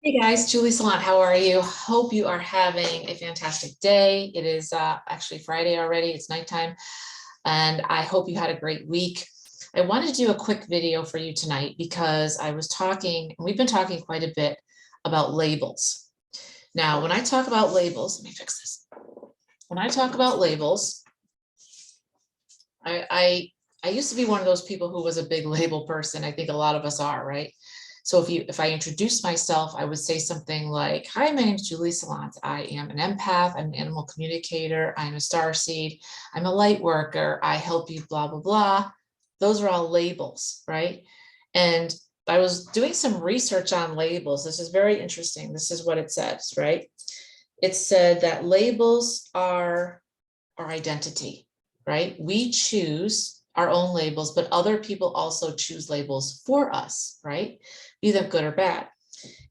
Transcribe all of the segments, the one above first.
Hey guys, Julie Saillant, how are you? Hope you are having a fantastic day. It is actually Friday already. It's nighttime, and I hope you had a great week. I wanted to do a quick video for you tonight because I was talking, we've been talking quite a bit about labels. Now, when I talk about labels, let me fix this. When I talk about labels, I used to be one of those people who was a big label person. I think a lot of us are, right? So if I introduce myself, I would say something like, hi, my name is Julie Saillant. I am an empath. I'm an animal communicator. I'm a starseed. I'm a light worker. I help you, blah, blah, blah. Those are all labels, right? And I was doing some research on labels. This is very interesting. This is what it says, right? It said that labels are our identity, right? We choose our own labels, but other people also choose labels for us, right? Be them good or bad.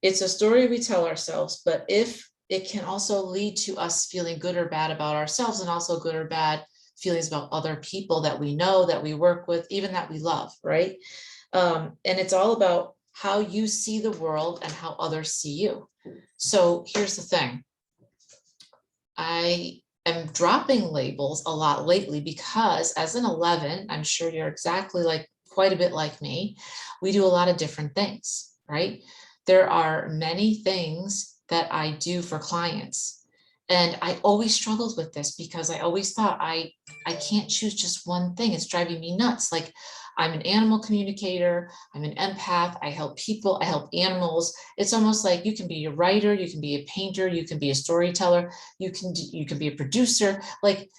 It's a story we tell ourselves, but if it can also lead to us feeling good or bad about ourselves, and also good or bad feelings about other people that we know, that we work with, even that we love, right? And it's all about how you see the world and how others see you. So here's the thing. I am dropping labels a lot lately because as an 11, I'm sure you're exactly like quite a bit like me. We do a lot of different things, right? There are many things that I do for clients. And I always struggled with this because I always thought I can't choose just one thing. It's driving me nuts. Like I'm an animal communicator, I'm an empath, I help people, I help animals. It's almost like you can be a writer, you can be a painter, you can be a storyteller, you can be a producer, like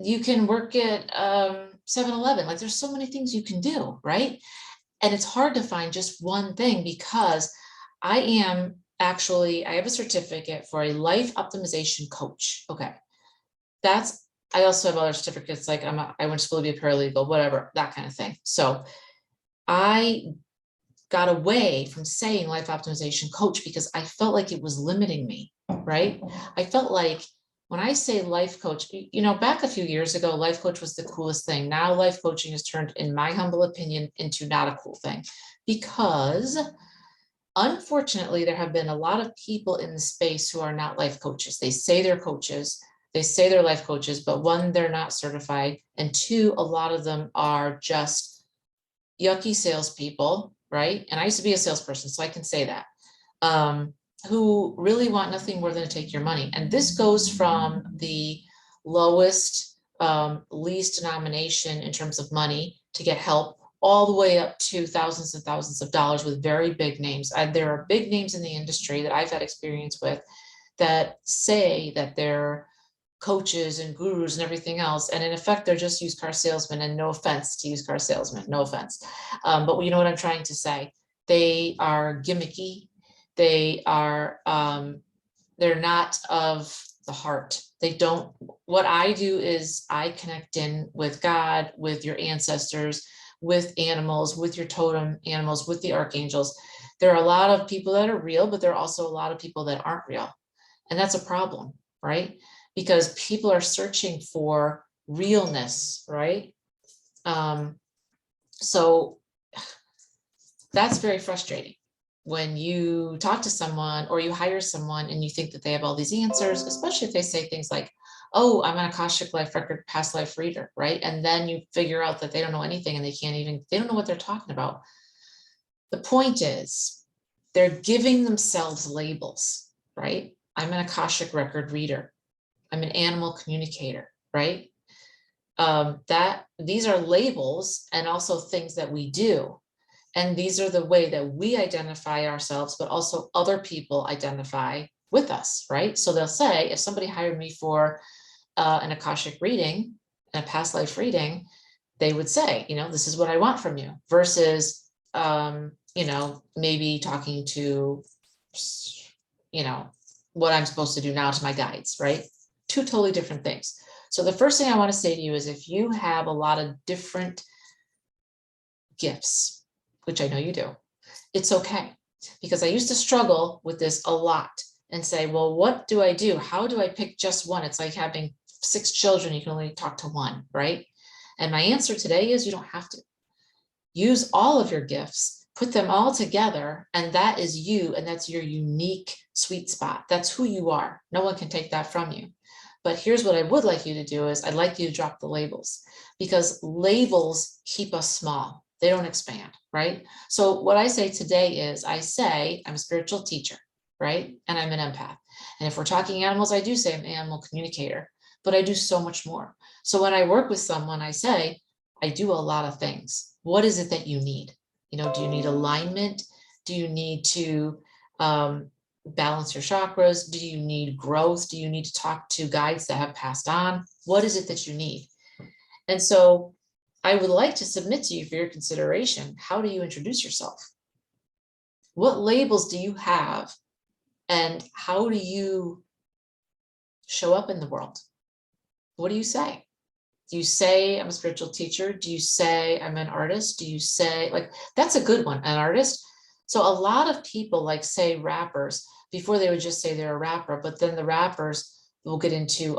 you can work at 7-Eleven. Like there's so many things you can do, right? And it's hard to find just one thing because I have a certificate for a life optimization coach. Okay. I also have other certificates, like I went to school to be a paralegal, whatever, that kind of thing. So I got away from saying life optimization coach because I felt like it was limiting me, right? I felt like when I say life coach, back a few years ago, life coach was the coolest thing. Now life coaching has turned, in my humble opinion, into not a cool thing because unfortunately, there have been a lot of people in the space who are not life coaches. They say they're coaches, they say they're life coaches, but one, they're not certified. And two, a lot of them are just yucky salespeople, right? And I used to be a salesperson, so I can say that, who really want nothing more than to take your money. And this goes from the lowest, least denomination in terms of money to get help all the way up to thousands and thousands of dollars with very big names. There are big names in the industry that I've had experience with that say that they're coaches and gurus and everything else. And in effect, they're just used car salesmen, and no offense to used car salesmen, no offense. But you know what I'm trying to say? They are gimmicky. They are, they're not of the heart. They don't, what I do is I connect in with God, with your ancestors, with animals, with your totem animals, with the archangels. There are a lot of people that are real, but there are also a lot of people that aren't real. And that's a problem, right? Because people are searching for realness, right? So that's very frustrating when you talk to someone or you hire someone and you think that they have all these answers, especially if they say things like, oh, I'm an Akashic life record past life reader, right? And then you figure out that they don't know anything and they don't know what they're talking about. The point is, they're giving themselves labels, right? I'm an Akashic record reader. I'm an animal communicator, right? These are labels and also things that we do. And these are the way that we identify ourselves, but also other people identify with us, right? So they'll say, if somebody hired me for an Akashic reading, a past life reading, they would say, this is what I want from you, versus, maybe talking to, what I'm supposed to do now to my guides, right? Two totally different things. So the first thing I want to say to you is if you have a lot of different gifts, which I know you do, it's okay. Because I used to struggle with this a lot and say, well, what do I do? How do I pick just one? It's like having 6 children, you can only talk to one, right? And my answer today is you don't have to. Use all of your gifts, put them all together, and that is you, and that's your unique sweet spot. That's who you are. No one can take that from you. But here's what I would like you to do is I'd like you to drop the labels, because labels keep us small. They don't expand, right? So what I say today is I say I'm a spiritual teacher, right? And I'm an empath. And if we're talking animals, I do say I'm an animal communicator, but I do so much more. So when I work with someone, I say, I do a lot of things. What is it that you need? You know, do you need alignment? Do you need to balance your chakras? Do you need growth? Do you need to talk to guides that have passed on? What is it that you need? And so I would like to submit to you for your consideration. How do you introduce yourself? What labels do you have? And how do you show up in the world? What do you say? Do you say I'm a spiritual teacher? Do you say I'm an artist? Do you say, like, that's a good one, an artist? So a lot of people, like, say rappers, before they would just say they're a rapper, but then the rappers will get into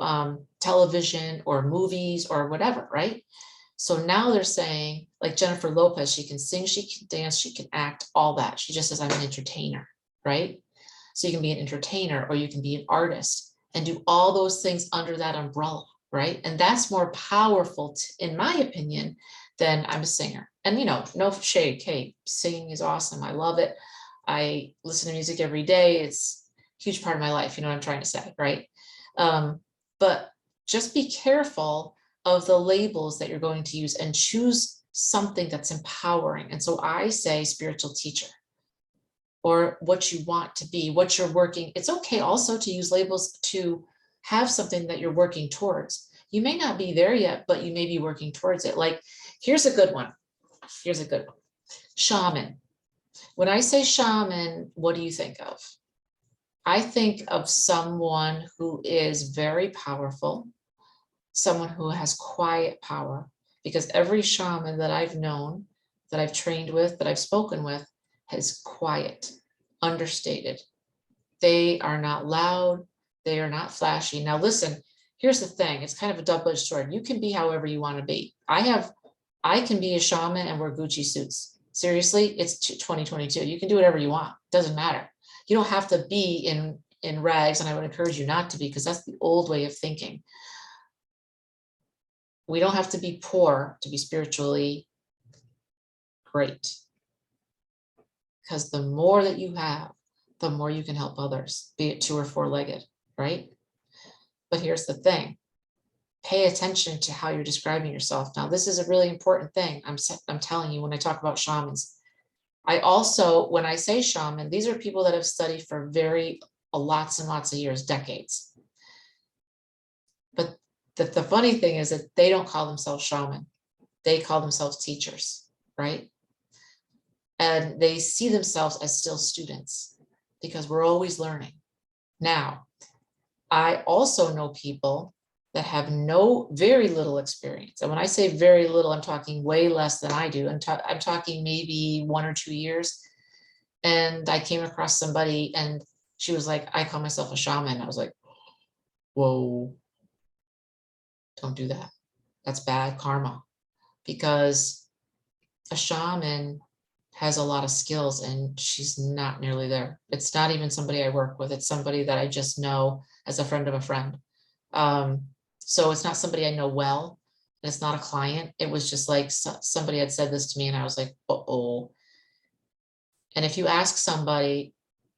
television or movies or whatever, right? So now they're saying, like Jennifer Lopez, she can sing, she can dance, she can act, all that. She just says, I'm an entertainer, right? So you can be an entertainer or you can be an artist and do all those things under that umbrella, right? And that's more powerful, in my opinion, than I'm a singer. And, you know, no shade, Kate, singing is awesome. I love it. I listen to music every day. It's a huge part of my life. You know what I'm trying to say, right? But just be careful of the labels that you're going to use and choose something that's empowering. And so I say spiritual teacher, or what you want to be, what you're working. It's okay also to use labels to have something that you're working towards. You may not be there yet, but you may be working towards it. Like, here's a good one. Here's a good one. Shaman. When I say shaman, what do you think of? I think of someone who is very powerful, someone who has quiet power, because every shaman that I've known, that I've trained with, that I've spoken with, is quiet, understated. They are not loud. They are not flashy. Now, listen, here's the thing. It's kind of a double-edged sword. You can be however you want to be. I can be a shaman and wear Gucci suits. Seriously, it's 2022. You can do whatever you want. Doesn't matter. You don't have to be in rags, and I would encourage you not to be, because that's the old way of thinking. We don't have to be poor to be spiritually great, because the more that you have, the more you can help others, be it 2 or 4-legged, right? But here's the thing. Pay attention to how you're describing yourself. Now, this is a really important thing. I'm telling you, when I talk about shamans, I also, when I say shaman, these are people that have studied for lots and lots of years, decades. But the funny thing is that they don't call themselves shaman. They call themselves teachers, right? And they see themselves as still students, because we're always learning. Now, I also know people that have very little experience. And when I say very little, I'm talking way less than I do. I'm talking maybe 1 or 2 years. And I came across somebody and she was like, I call myself a shaman. I was like, whoa, don't do that. That's bad karma, because a shaman has a lot of skills and she's not nearly there. It's not even somebody I work with. It's somebody that I just know as a friend of a friend. So it's not somebody I know well. It's not a client. It was just like somebody had said this to me and I was like, uh-oh. And if you ask somebody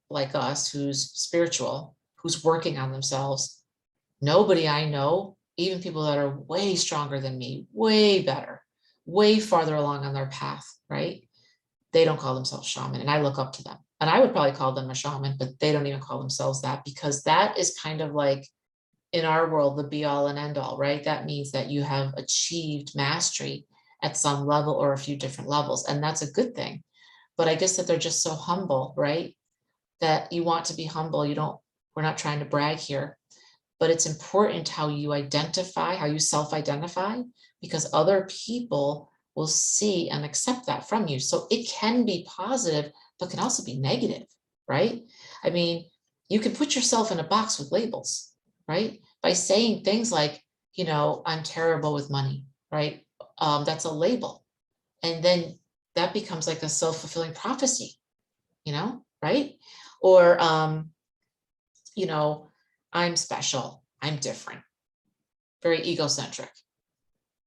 like us who's spiritual, who's working on themselves, nobody I know, even people that are way stronger than me, way better, way farther along on their path, right? They don't call themselves shaman, and I look up to them. And I would probably call them a shaman, but they don't even call themselves that, because that is kind of like, in our world, the be all and end all, right? That means that you have achieved mastery at some level or a few different levels, and that's a good thing. But I guess that they're just so humble, right? That you want to be humble. We're not trying to brag here, but it's important how you identify, how you self-identify, because other people will see and accept that from you. So it can be positive, but can also be negative, right? I mean, you can put yourself in a box with labels, right? By saying things like, I'm terrible with money, right? That's a label. And then that becomes like a self-fulfilling prophecy, right? Or, I'm special, I'm different, very egocentric,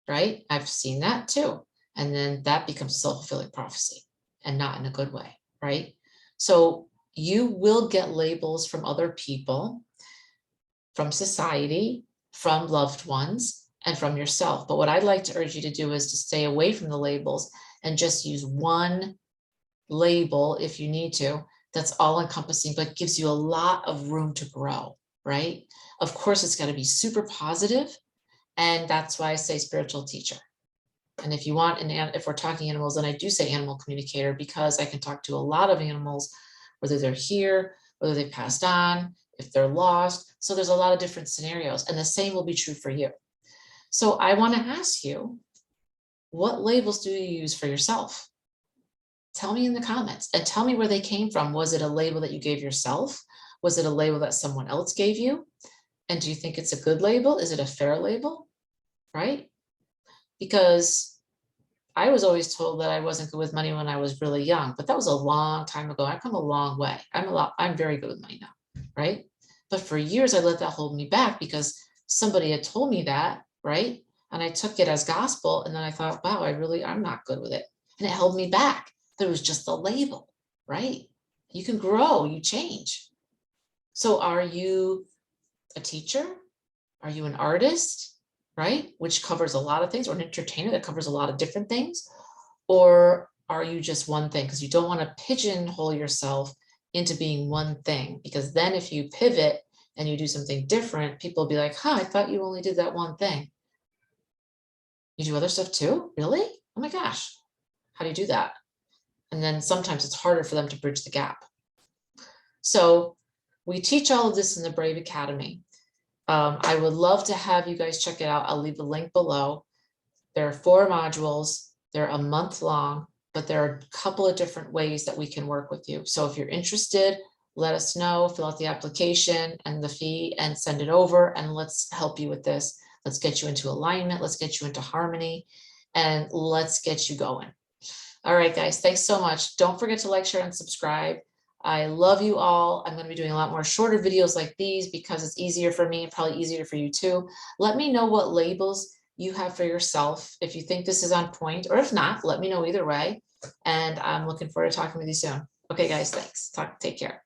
right? I've seen that too. And then that becomes self-fulfilling prophecy, and not in a good way, right? So you will get labels from other people, from society, from loved ones, and from yourself. But what I'd like to urge you to do is to stay away from the labels and just use one label if you need to, that's all encompassing, but gives you a lot of room to grow, right? Of course, it's got to be super positive, and that's why I say spiritual teacher. And if you want, if we're talking animals, then I do say animal communicator, because I can talk to a lot of animals, whether they're here, whether they've passed on, if they're lost. So there's a lot of different scenarios, and the same will be true for you. So I want to ask you, what labels do you use for yourself? Tell me in the comments, and tell me where they came from. Was it a label that you gave yourself? Was it a label that someone else gave you? And do you think it's a good label? Is it a fair label? Right? Because I was always told that I wasn't good with money when I was really young, but that was a long time ago. I've come a long way. I'm very good with money now, right? But for years I let that hold me back because somebody had told me that, right? And I took it as gospel, and then I thought, wow, I'm not good with it. And it held me back. There was just a label, right? You can grow, you change. So are you a teacher? Are you an artist, right? Which covers a lot of things, or an entertainer that covers a lot of different things? Or are you just one thing? Because you don't want to pigeonhole yourself into being one thing, because then if you pivot and you do something different, people will be like, I thought you only did that one thing. You do other stuff too? Really? Oh my gosh. How do you do that? And then sometimes it's harder for them to bridge the gap. So we teach all of this in the Brave Academy. I would love to have you guys check it out. I'll leave the link below. There are 4 modules. They're a month long, but there are a couple of different ways that we can work with you. So if you're interested, let us know, fill out the application and the fee and send it over, and let's help you with this. Let's get you into alignment. Let's get you into harmony, and let's get you going. All right, guys, thanks so much. Don't forget to like, share, and subscribe. I love you all. I'm going to be doing a lot more shorter videos like these because it's easier for me, probably easier for you too. Let me know what labels you have for yourself, if you think this is on point, or if not, let me know either way. And I'm looking forward to talking with you soon. Okay, guys, thanks. Take care.